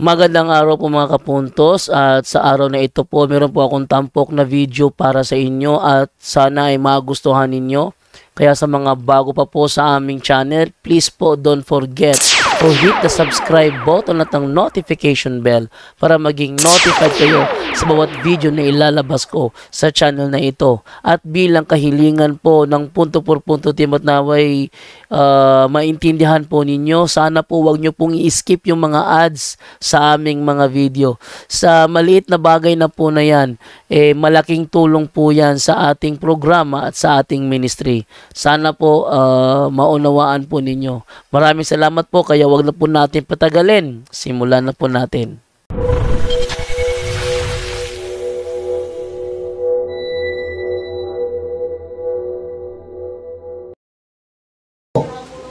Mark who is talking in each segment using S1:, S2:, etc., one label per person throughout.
S1: Magandang araw po mga kapuntos, at sa araw na ito po meron po akong tampok na video para sa inyo at sana ay magustuhan ninyo. Kaya sa mga bago pa po sa aming channel, please po don't forget to hit the subscribe button at ang notification bell para maging notified kayo sa bawat video na ilalabas ko sa channel na ito. At bilang kahilingan po ng punto por punto team at naway maintindihan po ninyo, sana po wag nyo pong i-skip yung mga ads sa aming mga video. Sa maliit na bagay na po na yan, malaking tulong po yan sa ating programa at sa ating ministry. Sana po maunawaan po ninyo. Maraming salamat po, kaya wag na po natin patagalin. Simulan na po natin.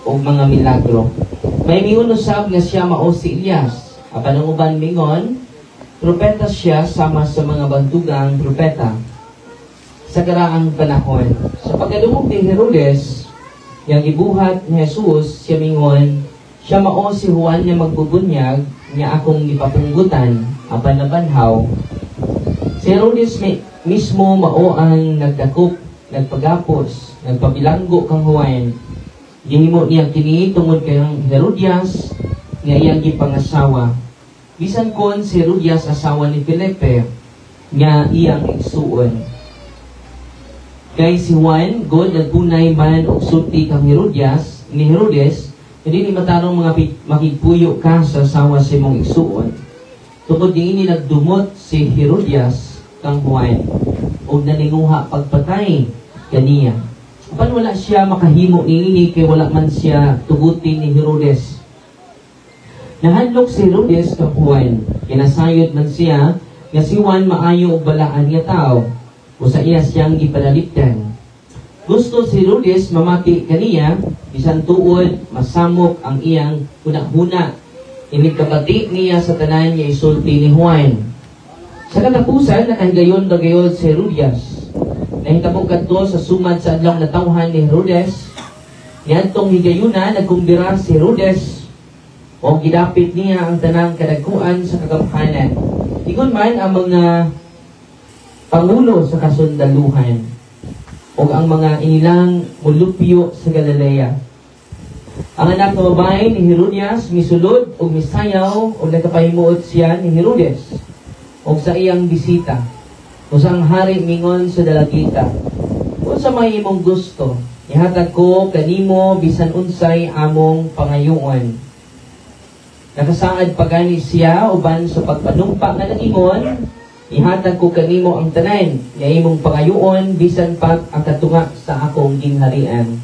S2: O mga milagro. May miunusab nga siya mao si Elias. Apan ang uban mingon, propeta siya sama sa mga bantugang propeta sa karaang panahon. Sa pagkadungog ni Herodes, yang ibuhat ni Jesus, siya mingon, siya mao si Juan nga magbubunyag, nga akong ipapunggutan, apan nabanhaw. Si Herodes mismo mao ang nagdakop, nagpagapos, nagpabilanggo kang Juan. Gihimo niya kini tungod kayang Herodias nga iyang gipangasawa. Bisan kon si Herodias asawa ni Felipe nga iyang igsuon. Kay si Juan god nagpunay man og sulti kang Herodias ni Herodes, hindi ni matarong mga makigpuyo ka sa asawa sa imong igsuon. Tungod diini nagdumot si Herodias kang Juan og naninguha pagpatay kaniya. Apan wala siya makahimo niini kay wala man siya tugutin ni Herodes. Nahadlok si Herodes kang Juan, kinasayod man siya nga si Juan maayo og balaan nga tao, usa iya siyang gipadalipdan. Gusto si Herodes mamati kaniya, bisan tuod masamok ang iyang hunahuna. Inikabati niya sa tanan niya isulti ni Juan. Sa katapusan, nakahigayon dagayon si Herodias. Nahitabo kadto sa sumad sa adlaw na tawhan ni Herodes. Niadtong higayuna nagkumbira si Herodes o gidapit niya ang tanang kadagkuan sa kagamhanan. Ingon man ang mga pangulo sa kasundaluhan o ang mga inilang mulupyo sa Galilea. Ang anak na babae ni Herodias misulod o misayaw o nakapahimuot siya ni Herodes o sa iyang bisita. Usang hari mingon sa dalagita, kung sa may imong gusto, ihatag ko kanimo bisan unsay among pangayuon. Nakasaad pagani siya uban sa pagpanumpa nga nagingon, ihatag ko kanimo ang tanan nga imong pangayuon bisan pag ang katunga sa akong gingharian.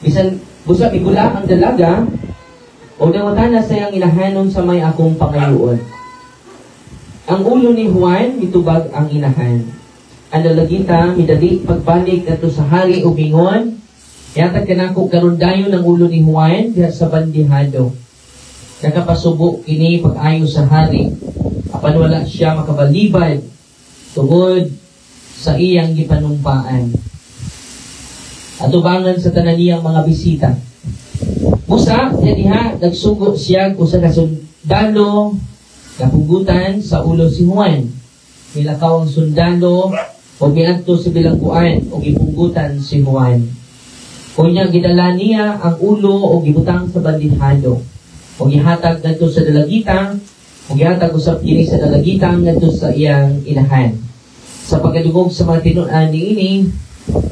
S2: Bisan busa migula ang dalaga o dawatana sayang inahanon sa may akong pangayuon. Ang ulo ni Juan mitubag ang inahan. Ang lalagita midali pagbalik kadto sa hari ug mingon, yatag kanako karon dayon ang ulo ni Juan diha sa bandihado. Nakapasubo kini pag-ayo sa hari. Apan wala siya makabalibad tungod sa iyang gipanumpaan. Atubangan sa tanan niyang mga bisita. Busa diha nagsugo siya usa ka sundalo kapugutan sa ulo si Juan. Nilakaw ang sundalo o miadto sa bilangguan o gipugutan si Juan. Kunya gidala niya ang ulo o gibutang sa bandihado o gihatag ngadto sa dalagita o gihatag usab kini sa dalagita ngadto sa iyang inahan. Sa pagkadugog sa mga tinuan niini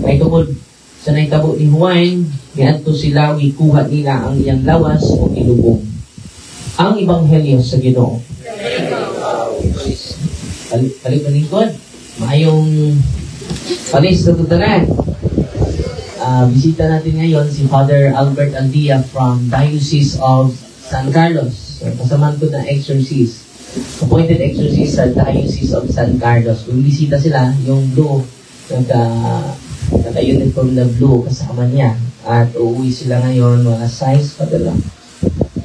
S2: ay tungod sa nahitabo ni Juan, miadto sila o gikuha nila ang iyang lawas o ilubong. Ang ebanghelyo sa Ginoo. Palit na lingkod. Maayong palis na tutanan. Bisita natin ngayon si Father Albert Aldia from Diocese of San Carlos. Kasamaan ko na exorcist. Appointed exorcist sa Diocese of San Carlos. Kung bisita sila, yung blue, naka-uniform na blue kasama niya. At uuwi sila ngayon, mga size padala.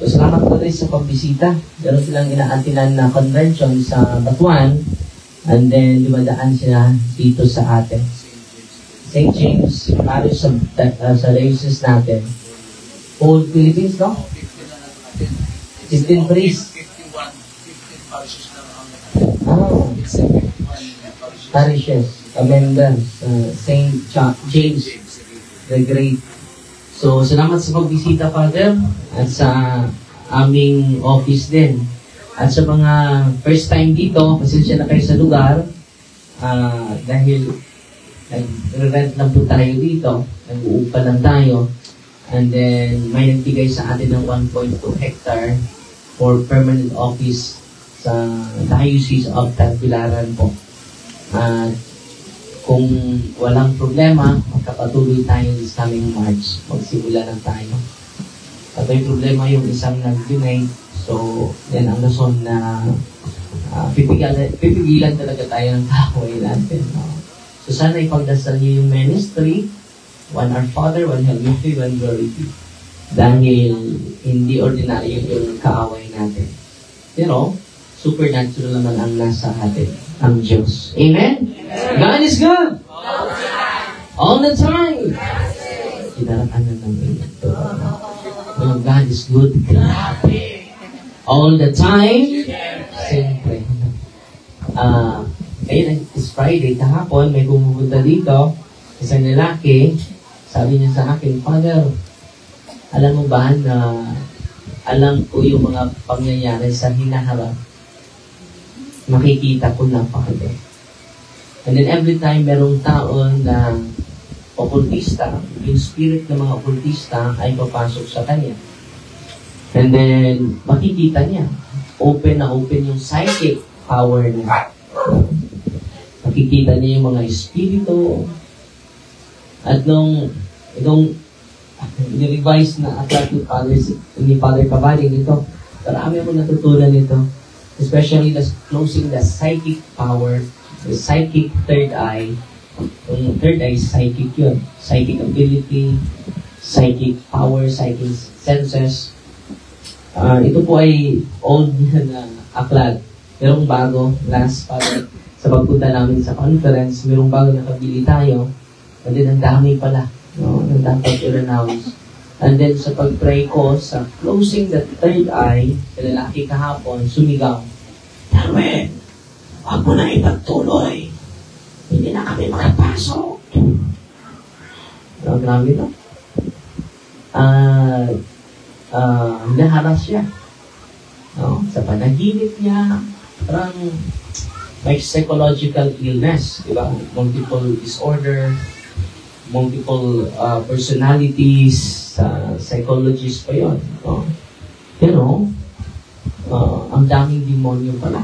S2: So, salamat po rin sa pagbisita. Meron silang inaantinan na convention sa Batuan. And then, dumadaan sila dito sa atin. St. James Parish sa diocese natin. Old Philippines, no? 15 priests. Oh, parishes, amendments, Saint James the Great. So, salamat sa pagbisita, Father, at sa aming office din. At sa mga first time dito, pasensya na kayo sa lugar, dahil nag-rent lang po tayo dito, nag-uupa lang tayo, and then may nagbigay sa atin ng 1.2 hectare for permanent office sa Diocese of Tagbilaran po. At kung walang problema, magkapatuloy tayo sa coming March. Magsimula na tayo. At may problema yung isang nag-donate. So, yan ang rason na pipigilan talaga tayo ng kahoy natin. So, sana ipagdasal niyo yung ministry. One Our Father, one Hail Mary, one Glory be. Dahil hindi ordinaryo yung kaaway natin. Pero, supernatural naman ang nasa atin, ang Diyos. Amen? God is good! All the time! Kinarakanan ng ito. God is good. Grabe! All the time? Siyempre. Ayun, it's Friday. Kahapon, may pumupunta dito. Isang lalaki, sabi niya sa akin, Father, alam mo ba na alam ko yung mga pangyayari sa hinaharap? Makikita ko na, Father. And then every time merong tao na okultista, yung spirit ng mga okultista ay papasok sa kanya. And then, makikita niya. Open na open yung psychic power niya. Makikita niya yung mga espiritu. At nung ni-revise na aklat ni Father Cabaling ito, marami ako natutunan nito. Especially closing the psychic power, the psychic third eye. Yung third eye, psychic yun. Psychic ability, psychic power, psychic senses. Ito po ay old na aklat. Merong bago, last Father, sa pagpunta namin sa conference, merong bago nakabili tayo. And then, ang dami pala, no, na dapat i-renounce. And then, sa pag-pray ko, sa closing the third eye, sa lalaki kahapon, sumigaw, Darwin, huwag mo na ipagtuloy. Hindi na kami makapasok. Grabe ito. Naharas siya. No? Sa panaginip niya, parang may psychological illness, diba? Multiple disorder, multiple personalities, psychologist pa yun. No? Pero, ang daming demonyo pala.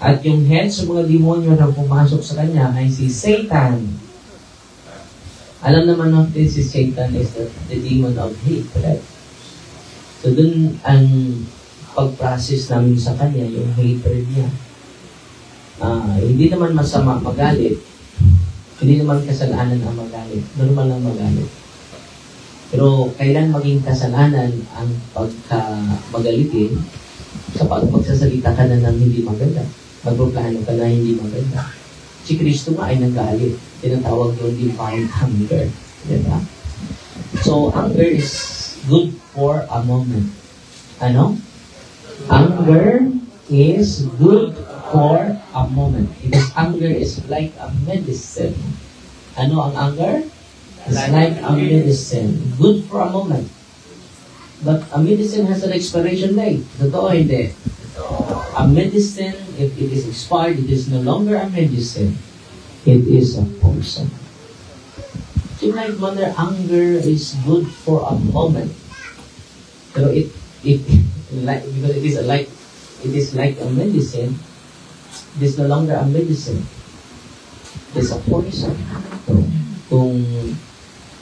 S2: At yung head sa mga demonyo na pumasok sa kanya ay si Satan. Alam naman natin si Satan is the demon of hate, right? So, dun ang pag-process namin sa kanya, yung hatred niya. Hindi naman masama magalit. Hindi naman kasalanan ang magalit. Normal lang magalit. Pero kailan maging kasalanan ang pagka-magalitin kapag magsasalita ka na ng hindi maganda. Magpaplano ka na hindi maganda. Si Kristo nga ay nagalit. Tinatawag yung divine anger. Diba? So, anger is good for a moment. Ano? Anger is good for a moment. Because anger is like a medicine. Ano ang anger? It's like a medicine. Good for a moment. But a medicine has an expiration date. Totoo hindi. A medicine, if it is expired, it is no longer a medicine. It is a poison. So you might wonder, anger is good for a moment. Pero because it is like a medicine, it is no longer a medicine. It is a poison. Kung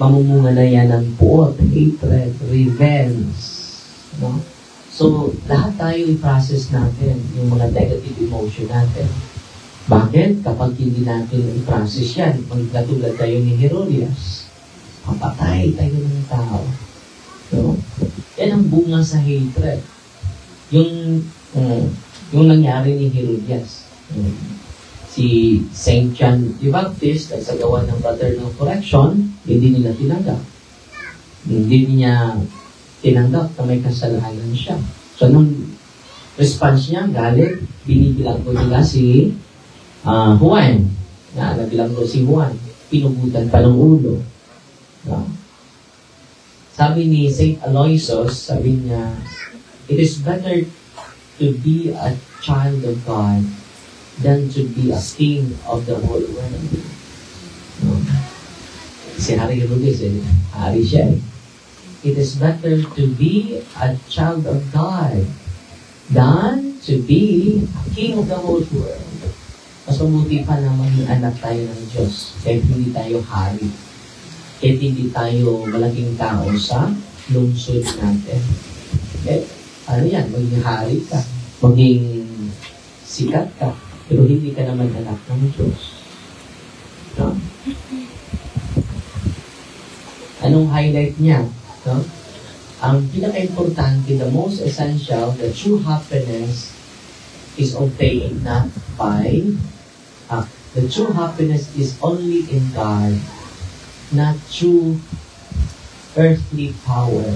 S2: mamumunga na yan ng puot, hatred, revenge. No? So, lahat tayo i-process natin yung mga negative emotion natin. Bakit? Kapag hindi natin i-process yan, magkatulad tayo ni Herodias, papatay tayo ng tao. No? Yan ang bunga sa hatred. Yung nangyari ni Herodias. Si Saint John the Baptist ay sa gawa ng fraternal correction, hindi nila tinanggap. Hindi niya tinanggap na may kasalanan siya. So, nung response niya, galit. Binibilang ko nila si Juan. Nabilang ko si Juan. Pinugutan pa ng ulo. No? Sabi ni St. Aloysius, sabi niya, it is better to be a child of God than to be a king of the whole world. No? Si Hari Rubis, hari siya. It is better to be a child of God than to be a king of the whole world. Mas mabuti pa na maging anak tayo ng Diyos kahit hindi tayo hari. Kahit hindi tayo malaking tao sa lungsod natin. Ano yan? Maging hari ka. Maging sikat ka. Pero hindi ka naman anak ng Diyos. No? Anong highlight niya? No? Ang pinaka-importante, the most essential, the true happiness is obtained not by the true happiness is only in God, not through earthly power,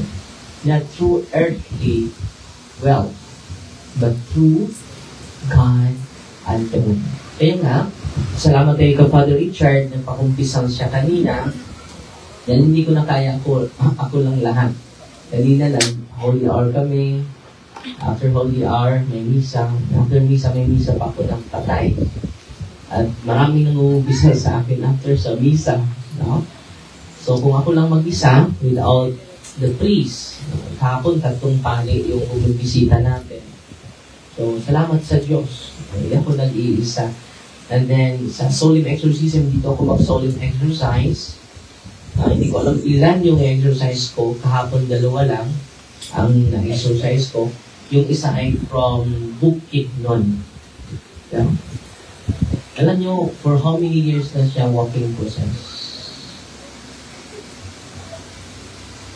S2: not through earthly wealth, but through God alone. Kaya nga, salamat tayo kay Father Richard, nagpakumpisang siya kanina, yan hindi ko na kaya ako lang lahat. Kanina lang, Holy Hour kami, after Holy Hour, may misa, after misa, may misa pa ako ng patay. At maraming nanguumpisa sa akin after sa misa. No? So kung ako lang mag-isa, without the priest, kahapon tatlong pali yung bumibisita natin. So salamat sa Diyos. Hindi ako nag-iisa. And then sa solemn exorcism, dito ako mag-solemn exercise. Hindi ko alam ilan yung exercise ko. Kahapon 2 lang ang na-exercise ko. Yung isa ay from Bukidnon. Yeah. Alam nyo, for how many years na siya walking process?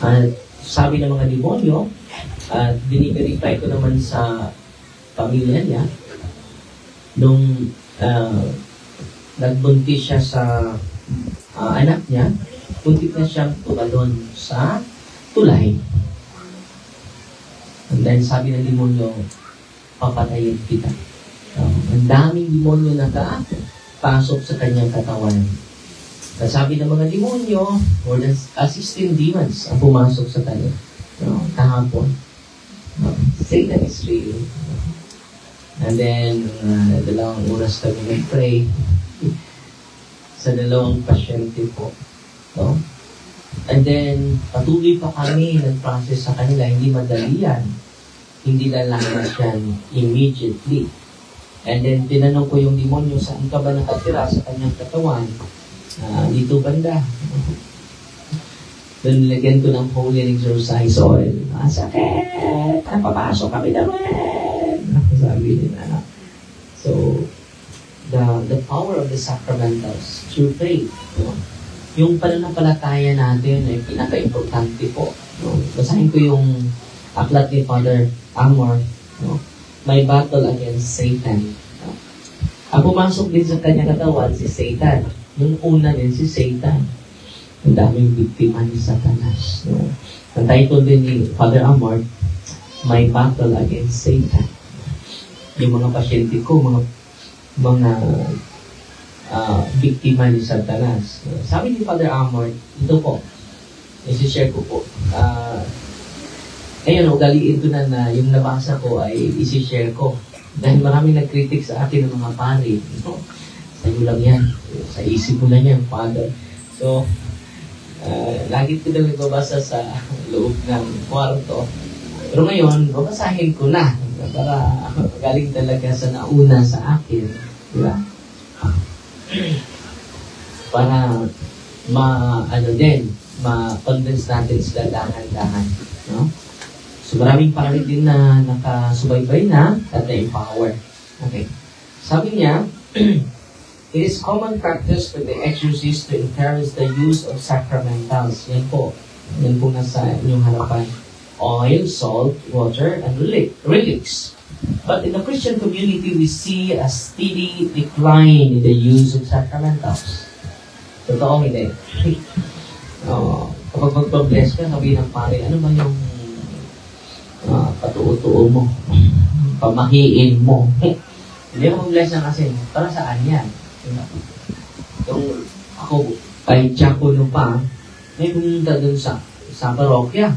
S2: At sabi ng mga demonyo, at biniverify ko naman sa pamilya niya, nung nagbuntis siya sa anak niya, puntik na siyang tumalon sa tulay. And then sabi ng demonyo, papatayin kita. Ang daming demonyo na pasok sa kanyang katawan. Sabi ng mga demonyo, more than 16 demons ang pumasok sa kanya. Kahapon. Satan is real. And then, 2 oras kami nag-pray sa 2 pasyente po. No? And then, patuloy pa kami nag-process sa kanila. Hindi madali yan. Hindi lalakas yan immediately. And then, tinanong ko yung demonyo, saan ka ba nakatira sa kanyang katawan? Dito banda. Doon nilagyan ko ng holy exercise oil. Sakit! Napapasok kami na rin! Sabi nila. So, the power of the sacramentals through faith. No? Yung pananampalataya natin ay pinaka-importante po. No? Basahin ko yung aklat ni Father Amor. No? May battle against Satan. No? Ang pumasok din sa kanyang katawan, si Satan. Yung una din, si Satan. Ang daming biktima ni Satanas. No? Ang title din ni Father Amor, May Battle Against Satan. Yung mga pasyente ko, mga biktima ni Satanas. Sabi ni Father Amor, ito po, isi-share ko po. Ayun, ugaliin ko na yung nabasa ko ay isi-share ko. Dahil maraming nag-critic sa akin ng mga pari. No? Sa'yo lang yan. Sa isip mo lang yan, Father. So, lagi ko daw nagbabasa sa loob ng kwarto. Pero ngayon, babasahin ko na. Para galing talaga sa nauna sa akin. Diba? Para ma-condense natin sila dahan-dahan. No? So, maraming pari din na nakasubaybay na at na-empower. Okay. Sabi niya, it is common practice for the exorcist to encourage the use of sacramentals. Yan po. Yan po nasa inyong harapan. Oil, salt, water, and relics. But in the Christian community, we see a steady decline in the use of sacramentals. Totoo, hindi. Kapag magpa-bless ka, sabihin ng pare, ano ba yung patuo-tuo mo? pamahiin mo. Hindi mo bless ng asin. Para saan yan? Yung ako, kahit tsako nung pa, may pumunta dun sa parokya.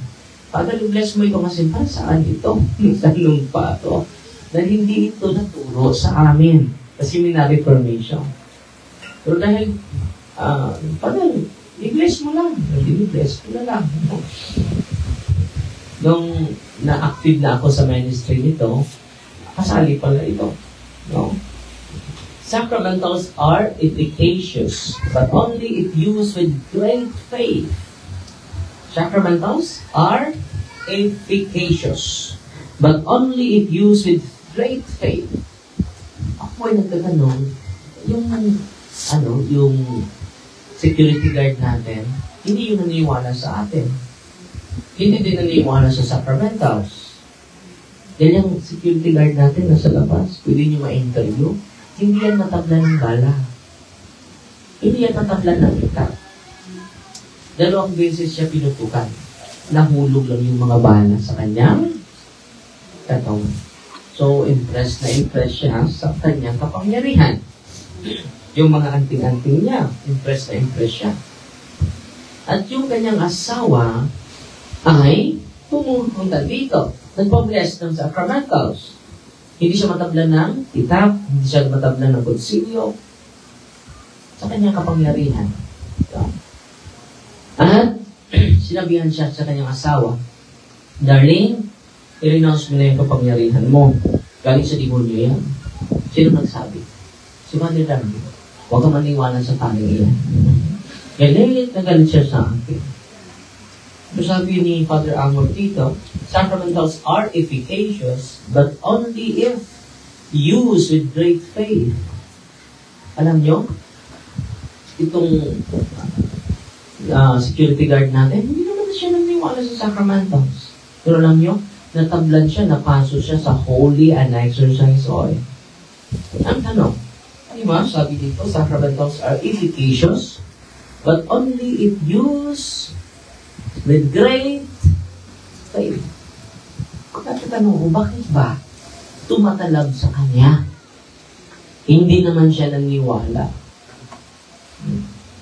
S2: Father, bless mo itong asin. Para saan ito? Saan nung pa ito? Dahil hindi ito naturo sa amin. Kasi may na-reformation. Pero dahil, Father, i-bless mo lang. I-bless mo na lang. Nung na-active na ako sa ministry nito, kasali pala ito. No? Sacramentals are efficacious, but only if used with great faith. Sacramentals are efficacious, but only if used with great faith. Ako ay nagtatanong, yung security guard natin, hindi yung naniniwala sa atin. Hindi din naniniwala sa sacramentals. Yan yung security guard natin nasa labas, pwede nyo ma-interview. Hindi yan matabla ng bala. Hindi yan matabla ng itak. 2 beses siya pinutukan. Nahulog lang yung mga bala sa kanyang katawan. So, impressed siya sa kanyang kapangyarihan. Yung mga anting-anting niya, impressed siya. At yung kanyang asawa ay pumunta dito. Nagpa-bless ng sacramentals. Hindi siya matabla ng itak, hindi siya matabla ng kutsilyo sa kanyang kapangyarihan. So, at sinabihan siya sa kanyang asawa, Darling, i-renounce mo na yung kapangyarihan mo. Galing sa demonyo yan. Sino nagsabi? Si Father Darby. Huwag ka maniwala sa taling iyan. Galit na galit siya sa akin. So sabi ni Father Amor dito, sacramentals are efficacious, but only if used with great faith. Alam nyo, itong security guard natin, hindi naman siya naniniwala sa sacramentals. Pero alam nyo, natablan siya, napaso siya sa holy and exercise oil. Ang tanong, diba, sabi dito, sacramentals are efficacious, but only if used with great faith. Natatanong ko, bakit ba tumatalab sa kanya? Hindi naman siya naniniwala.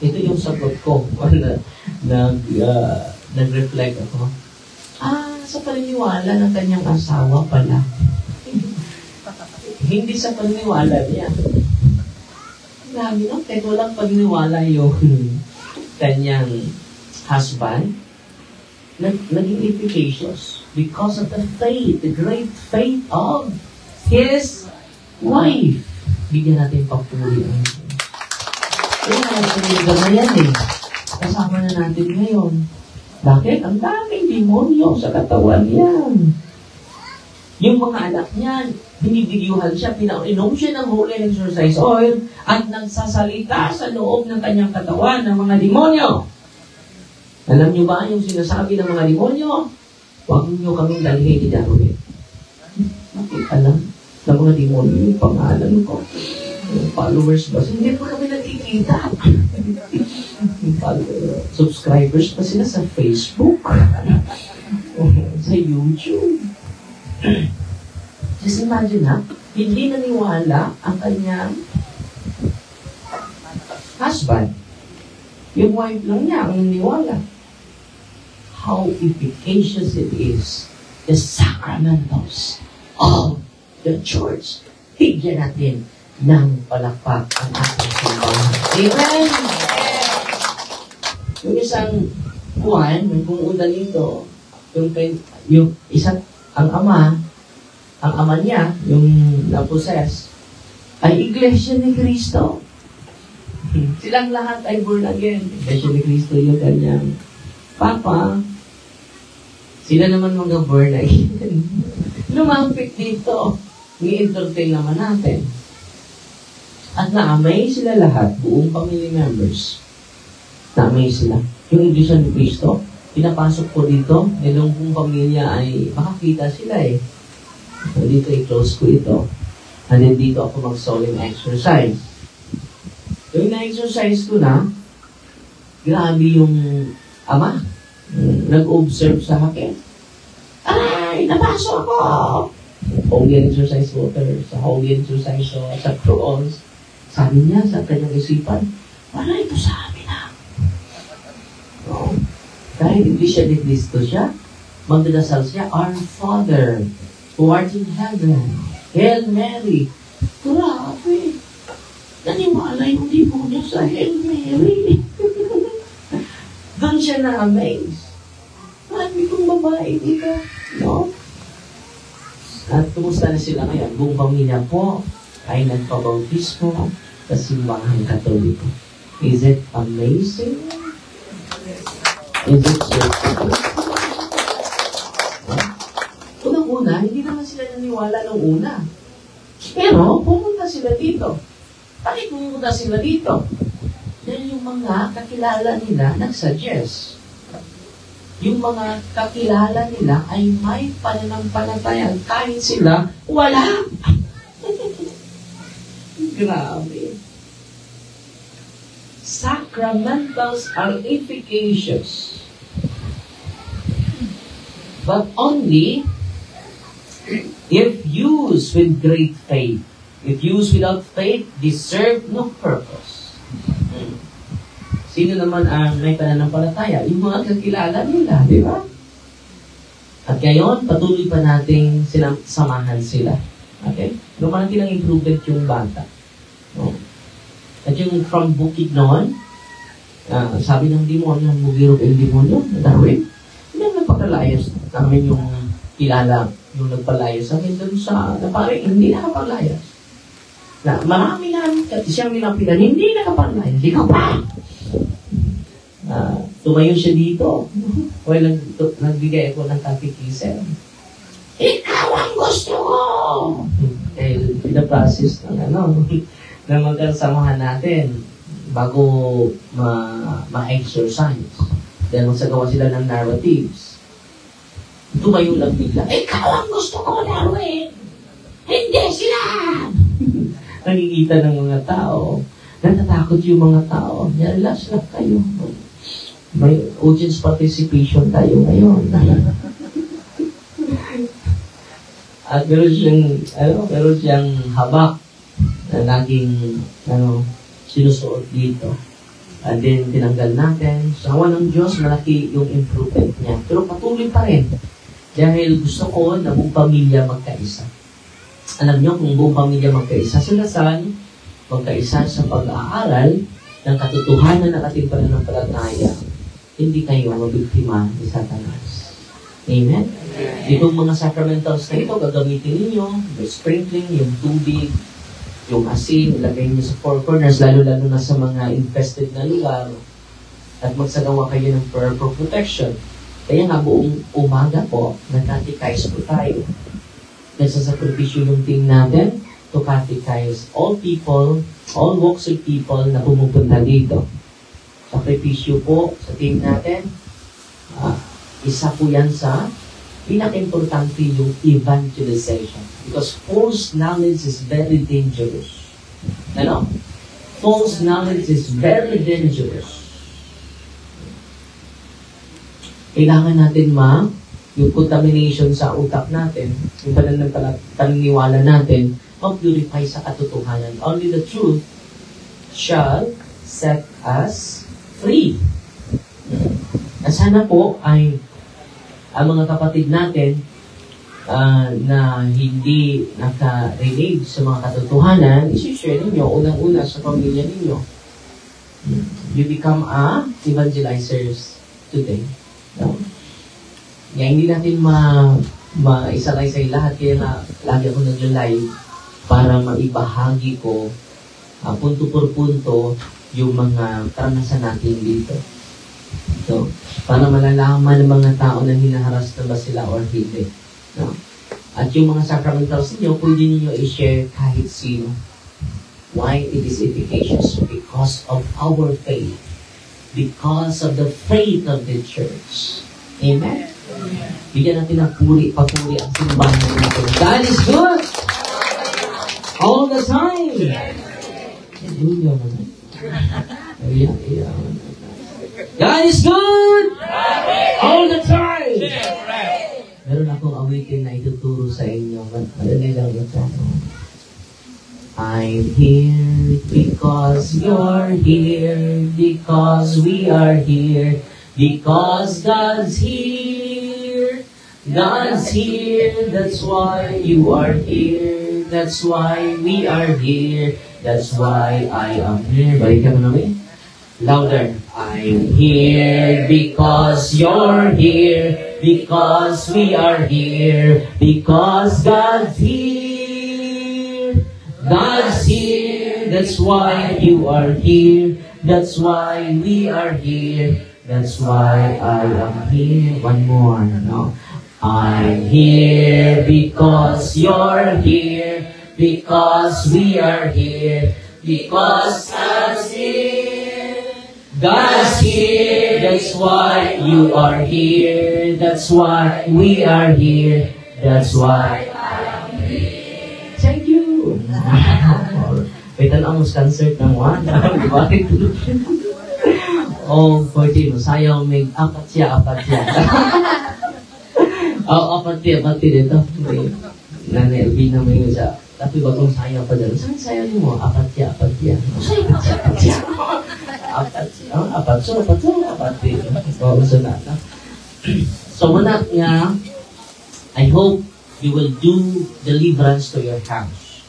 S2: Ito yung sagot ko. Nag-reflect ako. Sa paniniwala ng kanyang asawa pala. Hindi sa paniniwala niya. Grabe, no? Kahit walang paniniwala yung kanyang husband, naging efficacious because of the faith, the great faith of his wife. Bigyan natin papuri ang Diyos. Kaya natin na yan eh. Kasama na natin ngayon. Bakit? Ang daming demonyo sa katawan yan. Yung mga anak niyan, binibigyuhan siya, pinainom siya ng holy exercise oil at nagsasalita sa loob ng kanyang katawan ng mga demonyo. Alam niyo ba yung sinasabi ng mga demonyo? Huwag niyo kaming dalhin ni Darwin. Bakit alam ng mga demonyo yung pangalan ko? Yung followers ba? Hindi po kami nagkikita. Subscribers pa sila sa Facebook, sa YouTube. Just imagine ha, hindi naniwala ang kanyang husband. Yung wife lang niya ang naniwala. How efficacious it is, the sacramentals of the church. Bigyan natin ng palakpak ang ating simbahan. Amen! Yung isang buwan, may pumunta dito, yung isang, ang ama niya, yung na-possess, ay Iglesia ni Cristo. Silang lahat ay born again. Iglesia ni Cristo yung kanyang papa. Sila naman mga born again. Lumapit dito. I-entertain naman natin. At na-amay sila lahat, buong family members. Na-amay sila. Yung Iglesia ni Cristo, pinapasok ko dito, nilong kong pamilya ay makakita sila eh. So, dito i-close ko ito. And then dito ako mag-solemn exercise. Yung na-exercise ko na, grabe yung ama. Nag-observe sa akin. Ay, napasok ako! Holy Exercise Water, sa Holy Exercise sa cross. Sabi niya sa kanyang isipan, wala ito sa amin no? Kahit hindi siya ni Kristo siya, magdadasal siya, Our Father, who art in heaven, Hail Mary. Grabe. Naniwala yung demonyo sa Hail Mary. Doon siya na-amaze. Marami kong babae dito. No? At kumusta na sila ngayon? Buong pamilya po ay nagpabautismo sa simbahan Katoliko. Is it amazing? Is it so cool? Unang-una, hindi naman sila naniwala nung una. Pero, pumunta sila dito. Bakit pumunta sila dito? Dahil yung mga kakilala nila nagsuggest. Yung mga kakilala nila ay may pananampalataya kahit sila wala. Grabe. Sacramentals are efficacious, but only if used with great faith. If used without faith, they serve no purpose. Sino naman ang may pananampalataya? Yung mga kakilala nila, di ba? At ngayon, patuloy pa nating samahan sila. Okay? Lumalaki lang improvement yung bata. No? At yung from Bukid noon, sabi ng demonyo, ng Mugiro el demonyo, na Darwin, hindi nagpakalayas namin yung kilala, yung nagpalayas sa akin doon sa, na parang hindi nakapalayas. Na marami na siyang nilapitan, hindi nakapalayas. Ikaw pa! Tumayo siya dito. Well, nagbigay ako ng katikisem. Ikaw ang gusto ko! Dahil pinaprocess ng na magkasamahan natin bago ma-exercise. Dahil magsagawa sila ng narratives. Tumayo lang bigla. Ikaw ang gusto ko, Darwin! Hindi sila! Nakikita ng mga tao. Natatakot yung mga tao. Relax lang kayo. May audience participation tayo ngayon. At meron siyang habak na laging sinusuot dito. And then, tinanggal natin. Sa awa ng Diyos, malaki yung improvement niya. Pero patuloy pa rin. Dahil gusto ko na buong pamilya magkaisa. Alam niyo, kung buong pamilya magkaisa sila saan, magkaisa sa pag-aaral ng katotohanan ng ating pananampalataya, hindi kayo mabiktima ni Satanas. Amen? Itong mga sacramentals na ito, gagamitin ninyo, yung sprinkling, yung tubig, yung asin, ilagay niyo sa four corners, lalo-lalo na sa mga infested na lugar, at magsagawa kayo ng prayer for protection. Kaya nga buong umaga po, nag-catechize po tayo. Nagsasakripisyo yung team natin to catechize all people, all walks of people na pumupunta dito. Sakripisyo po sa team natin. Isa po yan sa pinaka-importante yung evangelization. Because false knowledge is very dangerous. Ano? False knowledge is very dangerous. Kailangan natin yung contamination sa utak natin, yung paniniwala natin, mag-purify sa katotohanan. Only the truth shall set us free. At sana po ay ang mga kapatid natin na hindi naka-relate sa mga katotohanan, isi-share ninyo unang-una sa pamilya ninyo. You become evangelizers today. No? Kaya hindi natin maisalaysay lahat, kaya na lagi ako nag-live para maibahagi ko punto por punto yung mga karanasan natin dito. So, para malalaman ng mga tao na hinaharas na ba sila or hindi. No? At yung mga sacramentals ninyo, pwede ninyo i-share kahit sino. Why it is efficacious? Because of our faith. Because of the faith of the church. Amen? Bigyan natin ng papuri ang simbahan natin. God is good! All the time! God is good! All the time! Meron akong awitin na ituturo sa inyo. I'm here because you're here, because we are here, because God's here. God's here, that's why you are here, that's why we are here, that's why I am here. Balikan mo namin. Louder. I'm here because you're here, because we are here, because God's here. God's here, that's why you are here, that's why we are here, that's why I am here. One more, no? I'm here because you're here, because we are here, because God's here. God's here, that's why you are here, that's why we are here, that's why I am here. Thank you. May tanong concert ng one. Oh, 14. Sayaw may apat siya. Apat dito. Nanay Elvina may siya. Tapi bagong sayaw pa dyan. Saan sayaw niyo mo? Apat siya. So, muna nga, I hope you will do deliverance to your house.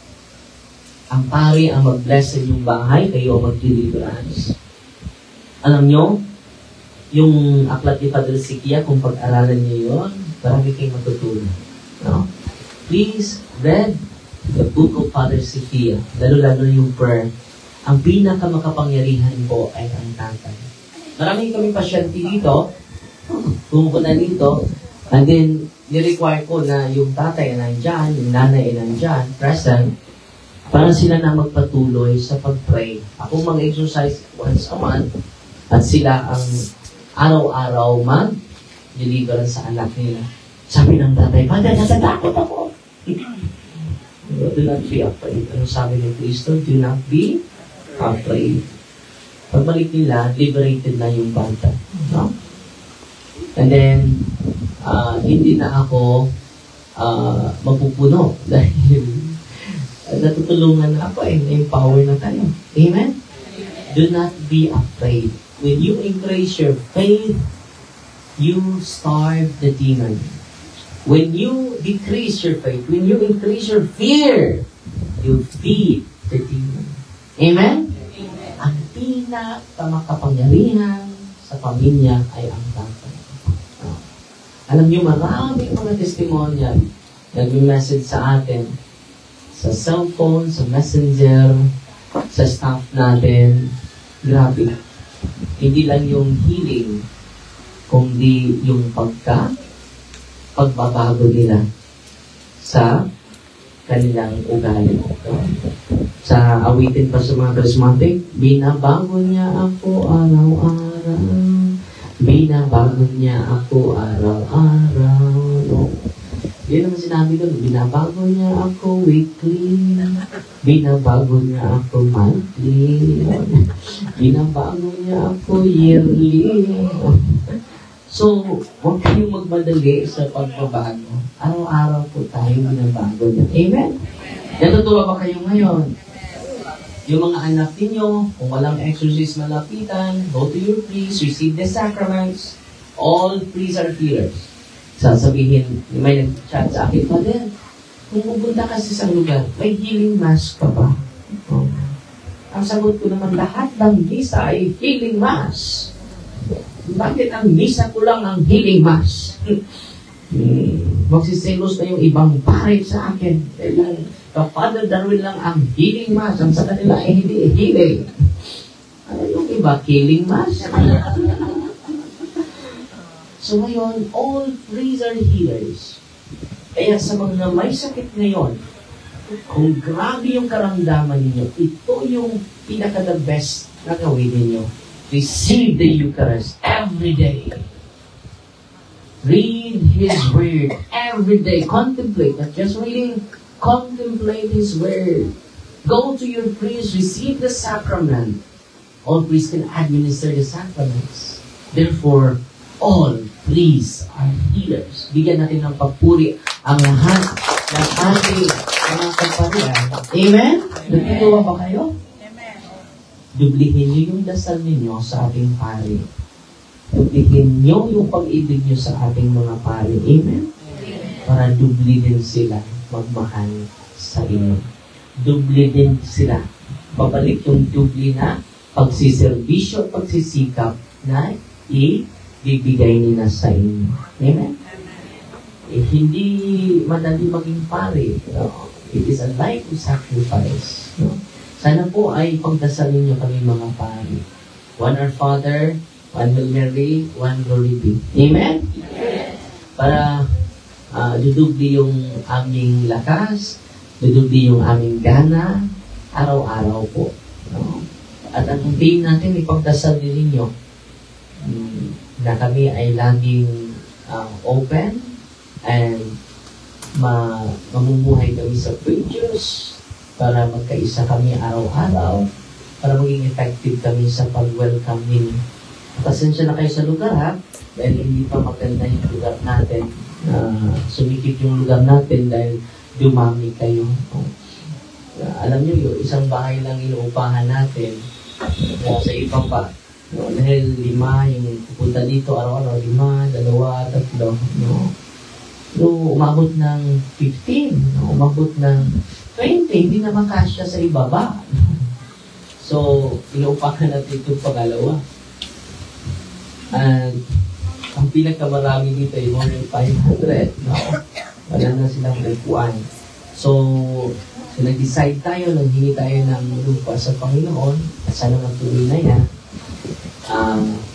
S2: Ang pari ang mag-bless sa inyong bahay, kayo ang mag-deliverance. Alam nyo, yung aklat ni Padre Sikia, kung pag-aralan niyo yun, marami kayong matutunan. No? Please, read the book of Father Sikia, lalo-lalo yung prayer. Ang pinakamakapangyarihan po ay ang tatay. Maraming kami pasyente dito, pumunta dito, and then, ni-require ko na yung tatay ay nandyan, yung nanay ay nandyan, present, para sila na magpatuloy sa pag-pray. Ako mag-exercise once a month, at sila ang araw-araw mag-deliver sa anak nila. Sabi ng tatay, Father, natatakot ako. Do not be afraid. Ano sabi ni Kristo? Do not be afraid. Pagbalik nila, liberated na yung bata. No? And then, hindi na ako mapupuno dahil natutulungan na ako na-empower na tayo. Amen? Do not be afraid. When you increase your faith, you starve the demon. When you decrease your faith, when you increase your fear, you feed the demon. Amen? Amen. Ang pinakamakapangyarihan sa pamilya ay ang tatay. Alam niyo, maraming mga testimonial nag-message sa atin sa cellphone, sa messenger, sa staff natin. Grabe. Hindi lang yung healing, kundi yung pagbabago nila sa kanilang ugali. Sa awitin pa sa mga charismatic, binabago niya ako araw-araw. Binabago niya ako araw-araw. No? Yun naman sinabi doon, binabago niya ako weekly. Binabago niya ako monthly. Binabago niya ako yearly. So, huwag kayong magmadali sa pagbabago. Araw-araw po tayo binabago niya. Amen? Natutuwa ba kayo ngayon? Yung mga anak ninyo, kung walang exorcist malapitan, go to your priest, receive the sacraments. All priests are healers. Sasabihin, may nag-chat sa akin, Father, kung pupunta ka sa isang lugar, may healing mass ka ba? Oh. Ang sagot ko naman, lahat ng misa ay healing mass. Bakit ang misa ko lang ang healing mass? Magsiselos na yung ibang pare sa akin. Kailan, Father Darwin lang ang healing mass. Ang sa kanila ay hindi healing. Ano yung iba? Killing mass? So ngayon, all priests are healers. Kaya sa mga may sakit ngayon, kung grabe yung karamdaman ninyo, ito yung pinaka-the best na gawin ninyo. Receive the Eucharist every day. Read His Word every day. Contemplate, not just reading. Contemplate His Word. Go to your priest, receive the sacrament. All priests can administer the sacraments. Therefore, all priests are healers. Bigyan natin ng papuri ang lahat ng ating mga kaparian. Amen? Nagtituwa ba kayo? Dublihin niyo yung dasal ninyo sa ating pari. Dublihin niyo yung pag-ibig niyo sa ating mga pari. Amen? Para dubli din sila magmahal sa inyo. Dubli din sila. Pabalik yung dubli na pagsiservisyo at pagsisikap na ibibigay nila sa inyo. Amen? Hindi madali maging pari. No? It is a life of sacrifice. No? Sana po ay pagdasalin niyo kami mga pari. One Our Father, one Hail Mary, one Glory be. Amen? Para dudubli yung aming lakas, dudubli yung aming gana, araw-araw po. No? At ang theme natin, ipagdasal din ninyo na kami ay laging open and mamumuhay kami sa preachers para magkaisa kami araw-araw, para maging effective kami sa pag-welcome ninyo. Pasensya na kayo sa lugar, ha? Dahil hindi pa maganda yung lugar natin. Sumikip yung lugar natin dahil dumami kayo. Alam nyo, yung isang bahay lang inuupahan natin. Sa ibang pa. Dahil 5, yung pupunta dito, araw-araw, 5, 2, 3. So, umabot ng 15, umabot ng 20, hindi naman kasya sa ibaba. So, inuupahan natin itong pangalawa. And, ang pinakamarami dito ay more than 500. No? Wala na silang nagpuan. So, nag-decide tayo, naghingi tayo ng lupa sa Panginoon, at sana matuloy na yan.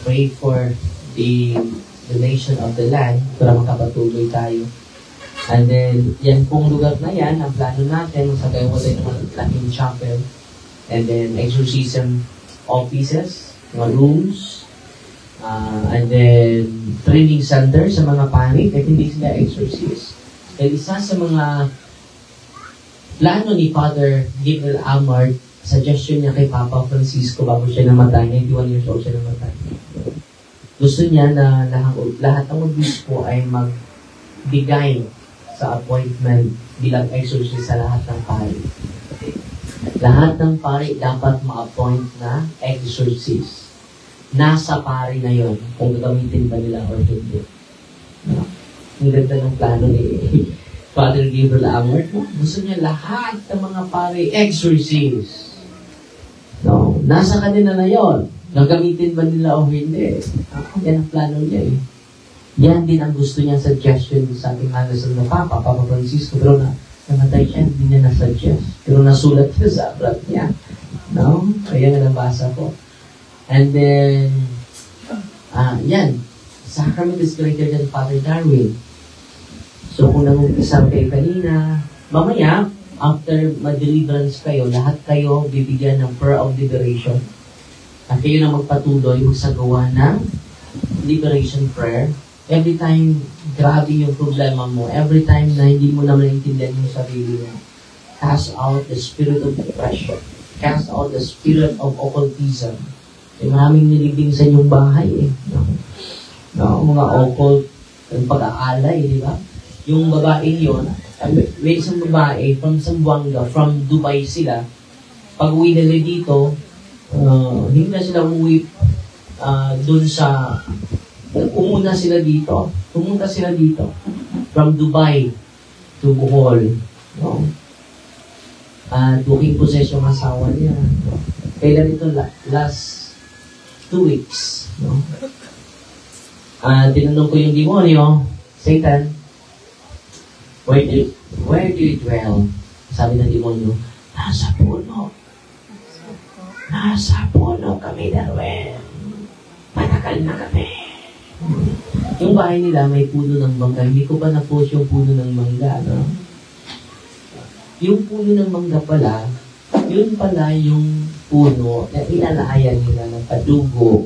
S2: Pray for the donation of the land para makapatuloy tayo. And then, yan pong lugar na yan, ang plano natin, sa gawa tayo ng laking chapel, and then exorcism offices, mga rooms, and then training center sa mga pari, kahit hindi sila exorcist. Dahil isa sa mga plano ni Father Gabriel Amart, suggestion niya kay Papa Francisco bago siya namatay, 91 years old siya namatay. Gusto niya na lahat ng obispo ay magbigay sa appointment bilang exorcist sa lahat ng pari. Lahat ng pari dapat ma-appoint na exorcist. Nasa pari na yon kung gagamitin ba nila or hindi. No? Ang ganda ng plano ni Father Gabriel Amart. Gusto niya lahat ng mga pari exorcist. No? Nasa kanila na yon. Gagamitin ba nila o hindi? Yan ang plano niya eh. Yan din ang gusto niya suggestion sa ating hangasan na Papa Francisco. Pero namatay siya, hindi niya na-suggest. Pero nasulat siya sa abrat niya. No? Kaya nga nabasa ko. And then, yan. Sacrament is greater than Father Darwin. So, kung nang-umpisa kayo kanina, mamaya, after ma-deliverance kayo, lahat kayo bibigyan ng prayer of liberation. At kayo na magpatuloy sa gawa ng liberation prayer. Every time, grabe yung problema mo. Every time na hindi mo na maintindihan yung sarili mo. Cast out the spirit of depression. Cast out the spirit of occultism. Maraming nilibing sa inyong bahay eh. No, mga occult, yung pag-aalay, di ba? Yung babae yun, may isang babae from Zamboanga, from Dubai sila. Pag uwi nila dito, hindi na sila uwi dun sa pumunta sila dito from Dubai to Bohol, no? Booking possess yung asawa niya. Kailan ito last 2 weeks, no? Tinanong ko yung demonyo, Satan, where do you dwell? Sabi ng demonyo, nasa puno. Nasa puno kami, Darwin. Matagal na kami. Yung bahay nila may puno ng mangga. Hindi ko pa na-post yung puno ng mangga, no? Yung puno ng mangga pala, yun pala yung puno na inalayan nila ng padugo.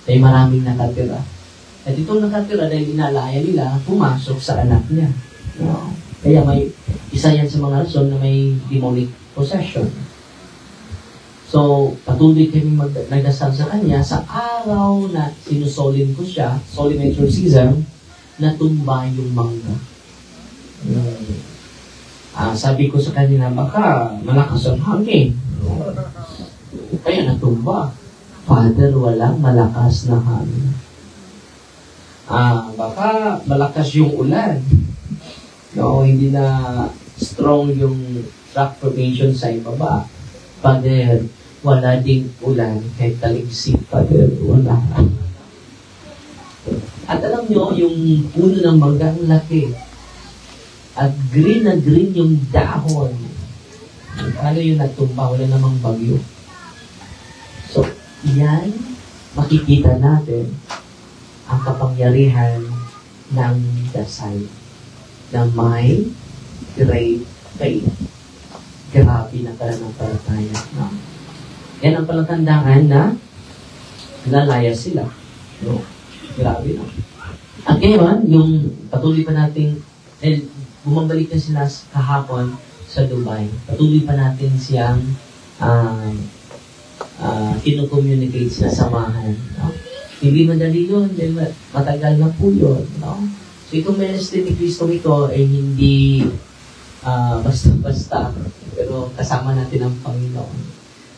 S2: Ay maraming nakatira. At itong nakatira dahil inalayan nila, pumasok sa anak niya. No? Kaya may isa yan sa mga rason na may demonic possession. So, patuloy kami nagdasal sa kanya sa araw na sinusolin ko siya, solemn exorcism, natumba yung mangga. Sabi ko sa kanila, baka malakas ang hangin. Kaya natumba. Father, walang malakas na hangin. Baka malakas yung ulan. No, hindi na strong yung rock formation sa ibaba. Father, wala ding ulan. Kahit taligsik, Father, wala. At alam nyo, yung puno ng manggang laki. At green na green yung dahon. Ano yung natumba? Wala namang bagyo. So, yan, makikita natin ang kapangyarihan ng dasal na may great faith. Grabe na pananampalataya. No? Yan ang palatandaan na lalaya sila. No? Grabe na. At ngayon, yung patuloy pa natin, bumabalik na sila kahapon sa Dubai. Patuloy pa natin siyang kino-communicate sila, samahan. No? Hindi madali yun, matagal na po yun. No? So itong ministry ni Cristo ito ay hindi basta-basta, pero kasama natin ang Panginoon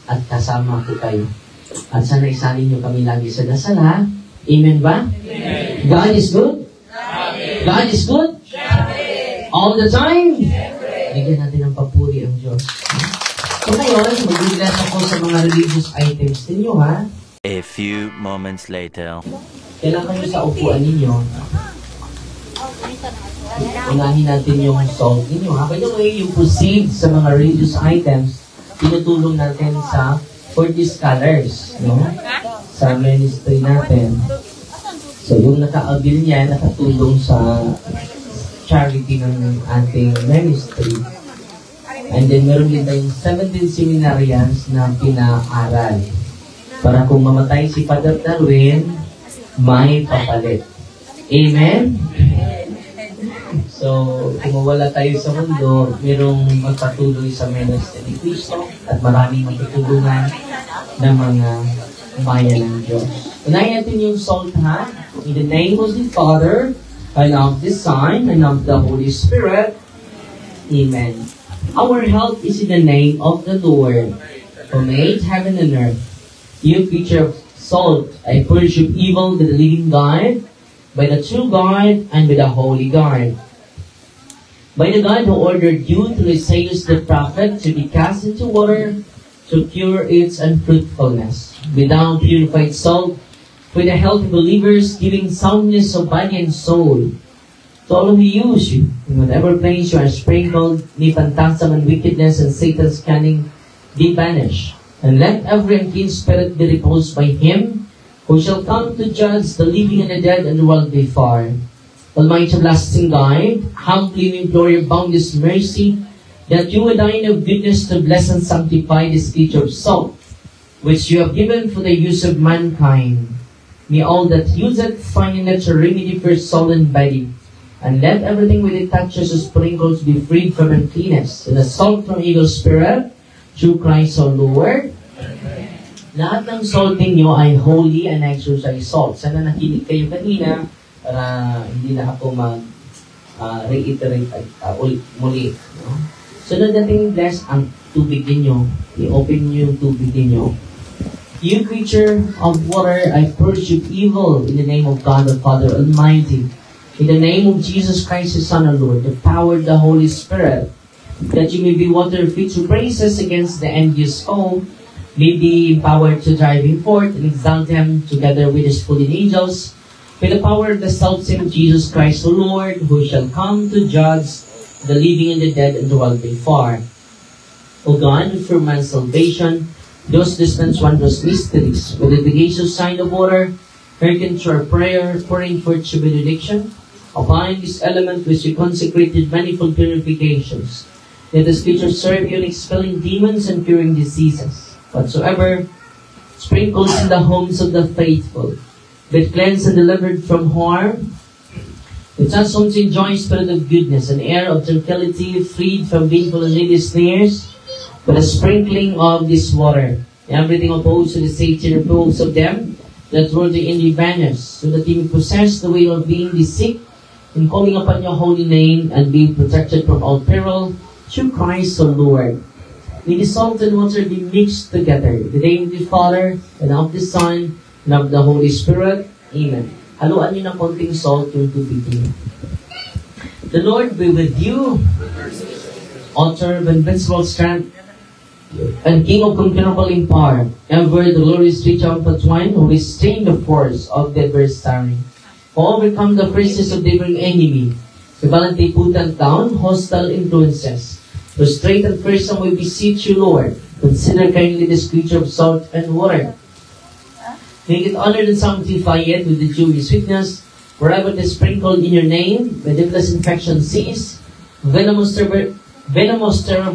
S2: at kasama ko kayo. At sana isalin niyo kami lagi sa dasal, ha? Amen ba? Amen. God is good? Amen. God is good? Amen. All the time? Bigyan natin ng papuri ang Diyos. So ngayon, mag-relax ako sa mga religious items ninyo, ha?
S3: A few moments later.
S2: Kailan kayo sa upuan ninyo? Unahin natin yung salt ninyo, ha? By the way, yung proceed sa mga religious items, tinutulong natin for these scholars, no? Sa ministry natin. So, yung naka-avail niya, nakatulong sa charity ng ating ministry. And then, meron din tayong 17 seminarians na pinaaral. Para kung mamatay si Father Darwin, may papalit. Amen? So, kung mawala tayo sa mundo, merong magpatuloy sa ministry ni Cristo at maraming magtutulungan ng mga bayan ng Diyos. Unahin natin yung salt, ha? In the name of the Father, and of the Son, and of the Holy Spirit. Amen. Our help is in the name of the Lord, who made heaven and earth. You creature of salt, I worship evil with the living God, by the true God, and by the holy God. By the God who ordered you through Isaiah the prophet to be cast into water, to cure its unfruitfulness. Without purified salt, for the health of believers, giving soundness of body and soul. To all who use you, in whatever place you are sprinkled, may phantasm and wickedness and Satan's cunning be banished. And let every unclean spirit be repulsed by him, who shall come to judge the living and the dead and the world before. Almighty everlasting God, humbly we implore your boundless mercy, that you would dine of goodness to bless and sanctify this creature of salt, which you have given for the use of mankind. May all that use it find in it a remedy for soul and body, and let everything with it touches or sprinkles be freed from uncleanness, and the salt from evil spirit, through Christ our Lord. Amen. Lahat ng salt ninyo ay holy and exercise salt. Sana nakinig kayo kanina para hindi na ako mag-reiterate muli. No? Sunod natin bless ang tubig ninyo. I-open nyo yung tubig ninyo. You creature of water, I worship evil in the name of God the Father Almighty. In the name of Jesus Christ, His Son, our Lord, the power of the Holy Spirit, that you may be water fit to praises against the envious foe, may be empowered to drive him forth and exalt him together with his fallen angels, with the power of the self-same Jesus Christ, the Lord, who shall come to judge the living and the dead and the world before. O God, for man's salvation, those dispense wondrous mysteries, with the efficacious sign of water, hearken to our prayer, pouring forth your benediction upon this element which you consecrated manifold purifications. Let the scriptures serve you in expelling demons and curing diseases, whatsoever sprinkles in the homes of the faithful, but cleansed and delivered from harm. Let us homes enjoy spirit of goodness, an air of tranquility, freed from painful and needy snares, by the sprinkling of this water. Everything opposed to the safety and repose of them that were the envy banished, so that he may possess the will of being the sick, in calling upon your holy name and being protected from all peril through Christ the Lord. May the salt and water be mixed together. In the name of the Father, and of the Son, and of the Holy Spirit. Amen. Haluan niyo ng konting salt yung tubig niyo. The Lord be with you, author of invincible strength, and King of incomparable in power, ever the glorious triumphant one who restrained the force of the adversary, who overcome the forces of the enemy, who valiantly put down hostile influences, who straight and fearsome we beseech you, Lord, consider kindly this creature of salt and water. Make it honored and sanctify it with the Jewish sweetness, wherever it is sprinkled in your name, may the blessed infection cease, venomous terror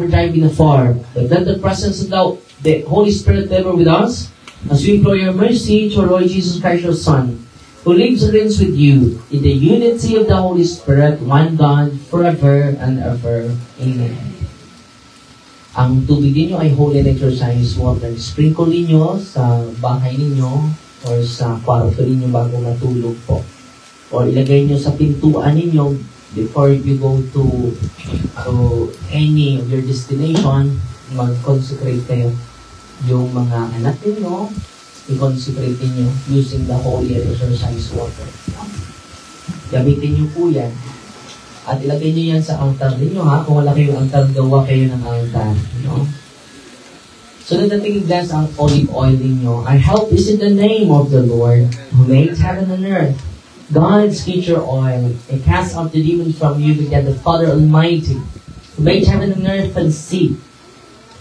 S2: driving afar, but let the presence of the Holy Spirit ever with us, as we implore your mercy to our Lord Jesus Christ, your Son, who lives and reigns with you in the unity of the Holy Spirit, one God, forever and ever. Amen. Ang tubig ninyo ay holy and exercise water. Sprinkle ninyo sa bahay ninyo or sa kwarto ninyo bago matulog po. Or ilagay nyo sa pintuan ninyo before you go to any of your destination, mag-consecrate kayo. Yung mga anak ninyo, i-consecrate ninyo using the holy and exercise water. Gamitin nyo po yan. At ilagay nyo yan sa altar ninyo, ha? Kung wala kayong altar, gawa kayo ng altar. No? So that the thing bless ang olive oil ninyo. Our help is in the name of the Lord, who made heaven and earth. God's creature oil, it casts out the demons from you, began the Father Almighty, who made heaven and earth and sea,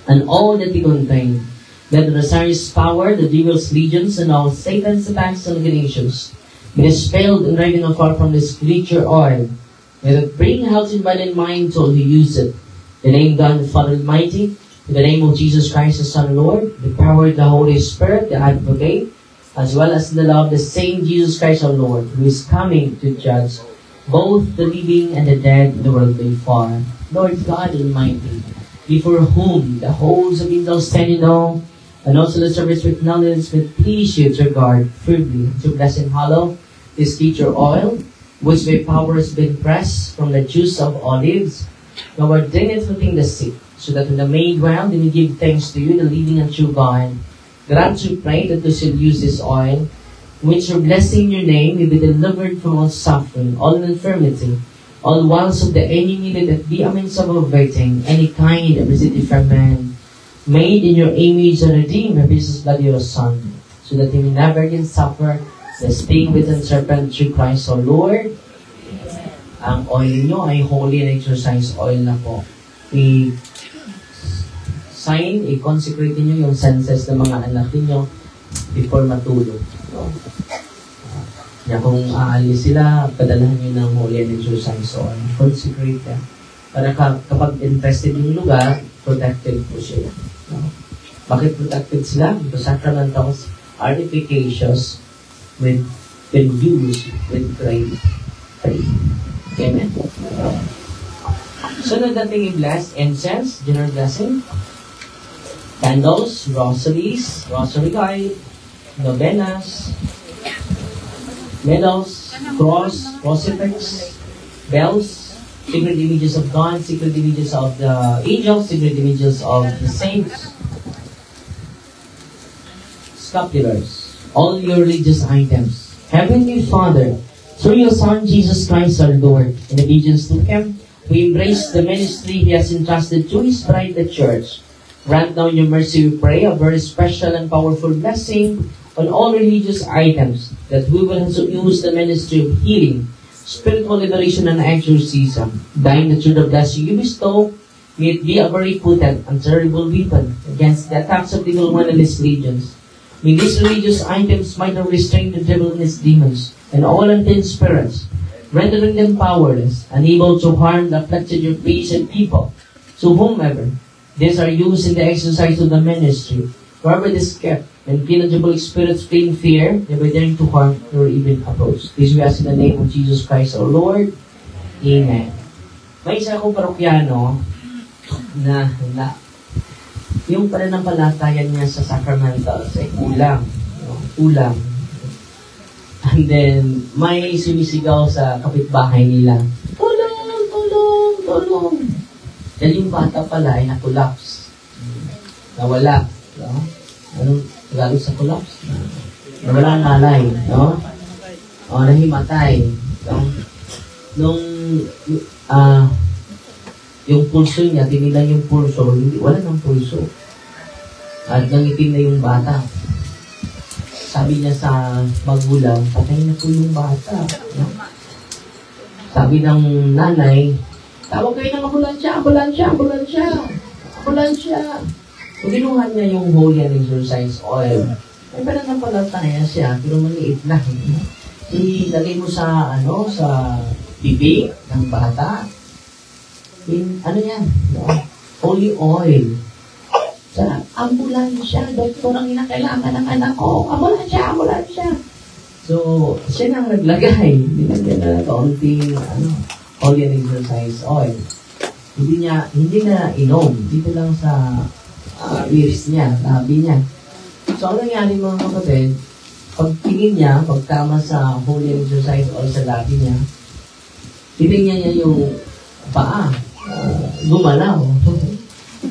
S2: and all that they contain. Let the Rosary's power, the devil's legions, and all Satan's attacks and machinations be dispelled and driven afar from this creature oil. May it bring health in body and mind to all who use it. In the name of God the Father Almighty, in the name of Jesus Christ the Son Lord, the power of the Holy Spirit, the Advocate, as well as the love of the same Jesus Christ our Lord, who is coming to judge both the living and the dead in the world by far. Lord God Almighty, before whom the hosts of angels stand in awe, and also the service with knowledge, with please you to regard firmly to bless and hallow this teacher oil, which by power has been pressed from the juice of olives, now ordain it filling the sick, so that when the made well, they may give thanks to you, the living and true God. Grant to pray that you shall use this oil, which your blessing in your name may be delivered from all suffering, all infirmity, all wiles of the enemy, let it be a means of averting any kind of visited from man, made in your image and redeemed by Jesus' blood your Son, so that he may never again suffer the sting with the serpent through Christ our Lord. Ang oil niyo ay holy and exercise oil na po. I-consecrate niyo yung senses ng mga anak niyo before matulog. So, kung aalis sila, padalahan niyo ng holy and exercise oil. Consecrate yan. Para kapag infested yung lugar, protected po sila. No? Bakit protected sila? Because sacramentals are efficacious when used with great faith. Amen. So, nadating i-bless, incense, general blessing, candles, rosaries, rosary guide, novenas, medals, cross, crucifix, bells, sacred images of God, sacred images of the angels, sacred images of the saints, scapulars, all your religious items. Heavenly Father, through your Son Jesus Christ our Lord, in obedience to Him, we embrace the ministry He has entrusted to His bride, the Church. Grant now your mercy, we pray, a very special and powerful blessing on all religious items, that we will also use the ministry of healing, spiritual liberation, and exorcism. Dying the truth of blessing you bestow, may it be a very potent and terrible weapon against the attacks of the evil one and his legions. May these religious items might have restrained the devil and his demons, and all unclean spirits, rendering them powerless, unable to harm the afflicted your patient people. So whomever these are used in the exercise of the ministry, wherever this kept, and intelligible spirits fleeing fear, never daring to harm nor even approach. This we ask in the name of Jesus Christ our Lord. Amen. May isa akong parokyano na yung pananampalataya niya sa sacramentals ay kulang. No? Kulang. And then, may sumisigaw sa kapitbahay nila, tulong, tulong, tulong. Dahil yung bata pala ay na-collapse. Nawala. No? Anong Tagalog sa collapse? Nawala ang malay. No? O, nahimatay. No? Nung, yung pulso niya, tinilang yung pulso, wala ng pulso. At nangitim na yung bata. Sabi niya sa magulang, patay na po yung bata. No? Sabi ng nanay, tawag kayo ng ambulansya, ambulansya, ambulansya, ambulansya. So, ginuha niya yung holy and exorcise oil. Ay, pananampalataya siya, pero maliit lang. Ilagay mo sa, sa bibig ng bata. Ano yan? No? Holy oil. Sa ambulansya, doktor ang inakailangan ng anak ko. Ambulansya, ambulansya. So, siya nang naglagay. Nilagyan na kaunting, holy and exorcise oil. Hindi na inom. Dito lang sa ears niya, labi niya. So, ang nangyari mga kapatid, pagtingin niya, pagtama sa holy and exorcise oil sa labi niya, titingnan niya yung paa. Gumalaw.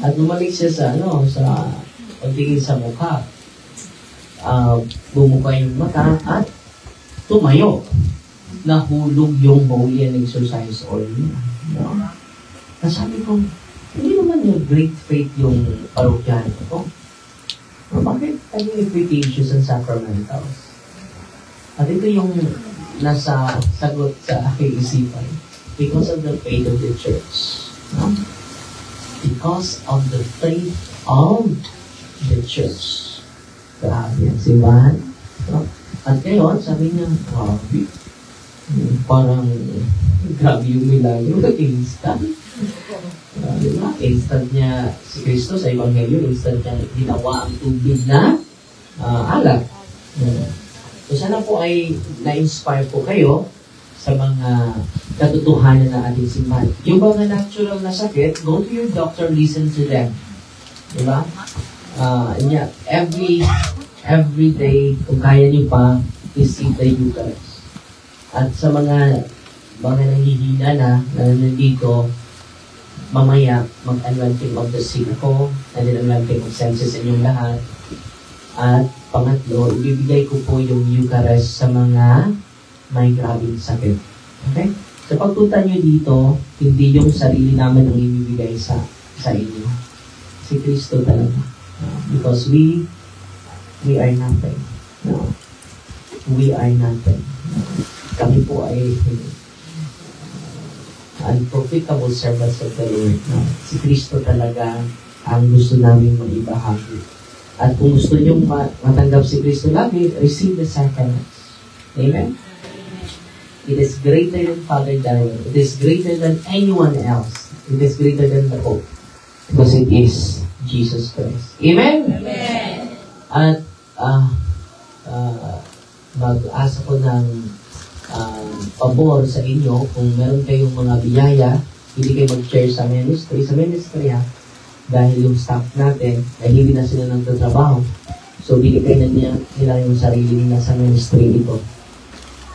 S2: At bumalik siya sa pagtingin sa mukha. Bumuka yung mata at tumayo. Nahulog yung holy and exorcise oil niya. No? Nasabi ko, hindi naman yung great faith yung parokyano ko. Bakit naging efficacious and sacramentals? At ito yung nasa sagot sa aking isipan. Because of the faith of the church. No? Because of the faith of the church. Grabe ang simbahan. No? At ngayon, sabi niya, grabe. Parang grabe yung milagro. Instant. Grabe nga. Instant niya si Kristo sa Ebanghelyo. Instant niya ginawa ang tubig na alak. So sana po ay na-inspire po kayo sa mga katotohanan ng ating simbahan. Yung mga natural na sakit, go to your doctor, listen to them. Diba? Every day, kung kaya niyo pa, receive the Eucharist. At sa mga nanghihina na nandito, mamaya, mag-anointing of the sick ako, and then anointing of senses sa inyong lahat. At pangatlo, ibibigay ko po yung Eucharist sa mga may grabing sakit. Okay? Sa pagpunta nyo dito, hindi yung sarili namin ang ibibigay sa inyo. Si Kristo talaga. Because we are nothing. No. We are nothing. Kami po ay unprofitable servants of the Lord. No. Si Kristo talaga ang gusto namin maibahagi. At kung gusto nyo matanggap si Kristo lagi, receive the sacraments. Amen? It is greater than Father Daniel. It is greater than anyone else. It is greater than the Pope. Because it is Jesus Christ. Amen? Amen. At mag-asa ko ng pabor sa inyo kung meron kayong mga biyaya, hindi kayo mag-share sa ministry. Sa ministry dahil yung staff natin ay hindi na sila nagtatrabaho. So, binigay na nila yung sarili nila sa ministry ito.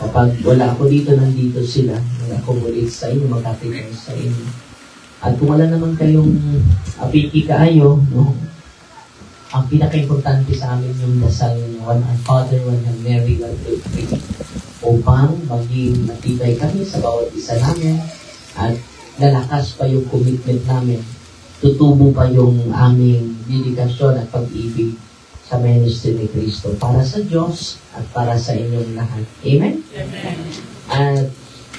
S2: Kapag wala ako dito, nandito sila. Mag-accommodate sa inyo, mag-appreciate sa inyo. At kung wala naman kayong apiki kaayo, no? Ang pinaka-importante sa amin yung dasal niyo, one our Father, one our Mary, one our Three. Upang maging matibay kami sa bawat isa namin at lalakas pa yung commitment namin. Tutubo pa yung aming dedikasyon at pag-ibig sa ministry ni Kristo para sa Diyos at para sa inyong lahat. Amen? Amen. At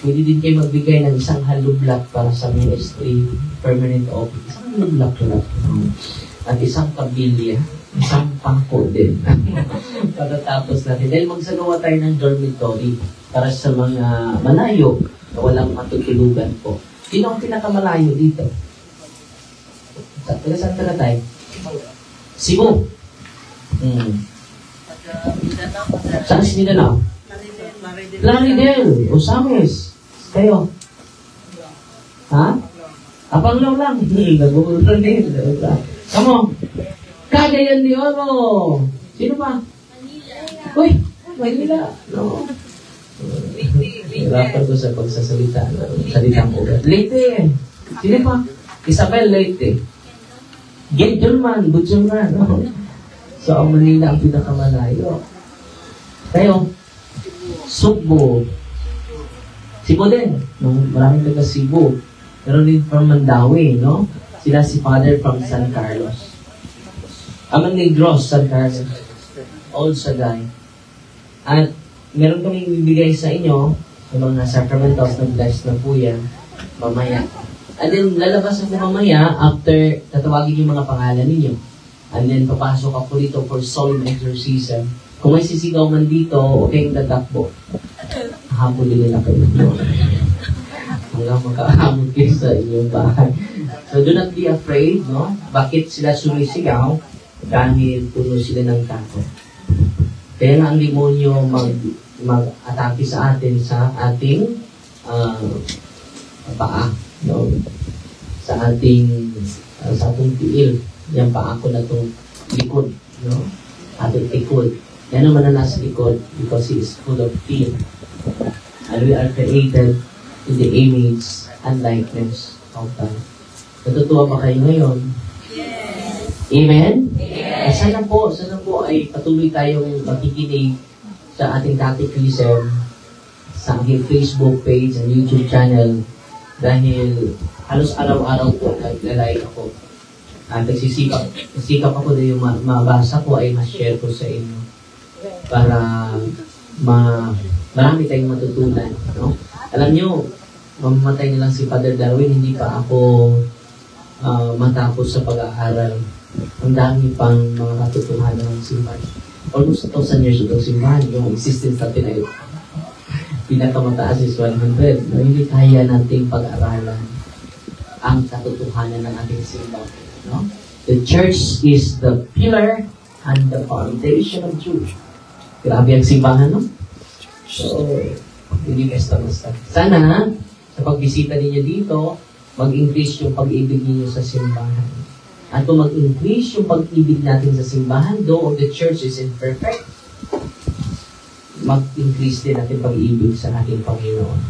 S2: pwede din kayo magbigay ng isang halublak para sa ministry, permanent office. Isang halublak lang. At isang kabilya, isang pangko din. Pagkatapos natin. Dahil magsagawa tayo ng dormitory para sa mga malayo na walang matutulugan po. Sino ang pinakamalayo dito? Saan ka na tayo? Cebu. Saan si Mindanao? Laridel. Osames. Kayo? Ha? Apanglaw lang. Nagbukulo din. Kamo? Cagayan de Oro. Sino pa? Manila. Uy, Manila. No. Hirapan ko sa pagsasalita. Salitang ugat. Leyte. Sino pa? Isabel Leyte. Gentleman, Butchungan. So, ang Manila ang pinakamalayo. Tayo, Sugbo. Cebu din. No? Maraming taga Cebu. Meron din from Mandawi, no? Sila si Father from San Carlos. Amang Negros, San Carlos. Old Sagay. At meron kaming bibigay sa inyo ng mga sacramentals na blessed na po yan mamaya. And then, lalabas ako mamaya after tatawagin yung mga pangalan ninyo. And then, papasok ako dito for solemn exorcism. Kung may sisigaw man dito, huwag kayong tatakbo. Habulin nila kayo. Hanggang makahamon kayo sa inyong bahay. So, do not be afraid, no? Bakit sila sumisigaw? Dahil puno sila ng takot. Kaya nga ang demonyo mag-atake sa atin sa ating paa, no? Sa ating tiil. Yan paa ko na itong likod, no? Ating likod. Yan naman na nasa likod because he is full of fear. And we are created in the image and likeness of God. Natutuwa ba kayo ngayon? Amen? Yes. Sana po ay patuloy tayong makikinig sa ating catechism sa aking Facebook page and YouTube channel dahil halos araw-araw po naglalay ako. At nagsisikap ako na yung mabasa ko ay ma-share ko sa inyo para marami tayong matutunan. No? Alam nyo, mamamatay na lang si Father Darwin, hindi pa ako matapos sa pag-aaral. Ang dami pang mga katotohanan ng simbahan. Almost 1,000 years itong simbahan. Yung existence natin ay pinakamataas is 100. Hindi kaya nating pag-aralan ang katotohanan ng ating simbahan. No? The church is the pillar and the foundation of truth. Grabe ang simbahan, no? So, hindi basta-basta. Sana, sa pagbisita ninyo dito, mag-increase yung pag-ibig ninyo sa simbahan. At kung mag-increase yung pag-ibig natin sa simbahan, though the church is imperfect, mag-increase din natin pag-ibig sa ating Panginoon.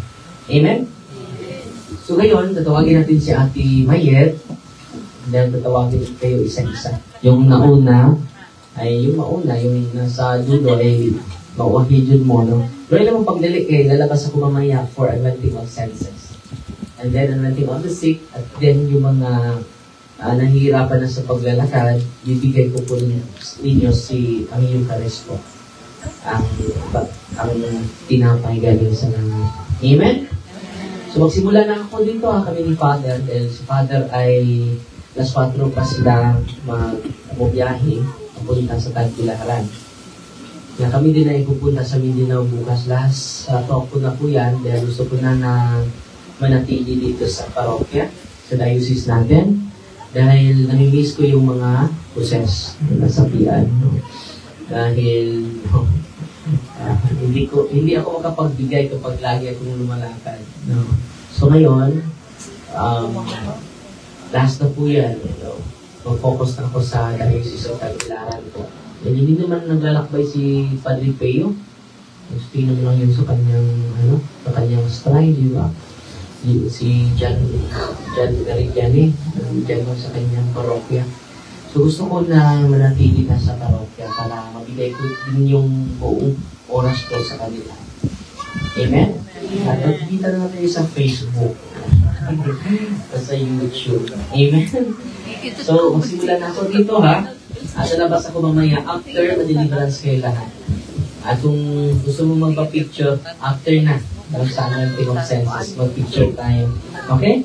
S2: Amen? So ngayon, tatawagin natin si Ate Mayet, then tatawagin kayo isa-isa. Yung nauna, yung nasa dulo ay mauwahidyon mo, no? Pero ilang mong pagdali kayo, lalabas ako mamaya for anointing of senses. And then anointing of the sick, at then yung mga nahihirapan na sa paglalakad, bibigay ko po ninyo ang Eucharist po. Ang tinapay galing sa namin. Amen? So magsimula na ako dito kami ni Father. Dahil si Father ay alas 4 pa sila magbiyahe papunta sa Tagbilaran. Kaya kami din ay pupunta sa Mindanao bukas. Last talk ko na po yan dahil gusto ko na manatili dito sa parokya, sa diocese natin. Dahil namimiss ko yung mga process na nasabihan. No? Dahil hindi ako makapagbigay kapag lagi akong lumalakad. No? So ngayon, last na po yan. Mag-focus na ako sa diocese of Tagbilaran ko. And hindi naman naglalakbay si Padre Peo. Gusto lang yun sa kanyang stride, di ba? Si John Garigani, nandiyan mo sa kanyang parokya. So gusto ko na manatili na sa parokya para mabigay ko din yung buong oras ko sa kanila. Amen? At magkita na tayo sa Facebook. Sa YouTube. Amen? So magsimula na ako dito ha. At lalabas ako mamaya after ma-deliverance kayo lahat. At kung gusto mo magpa-picture, after na. Sa anointing of senses, mag-picture tayo. Okay?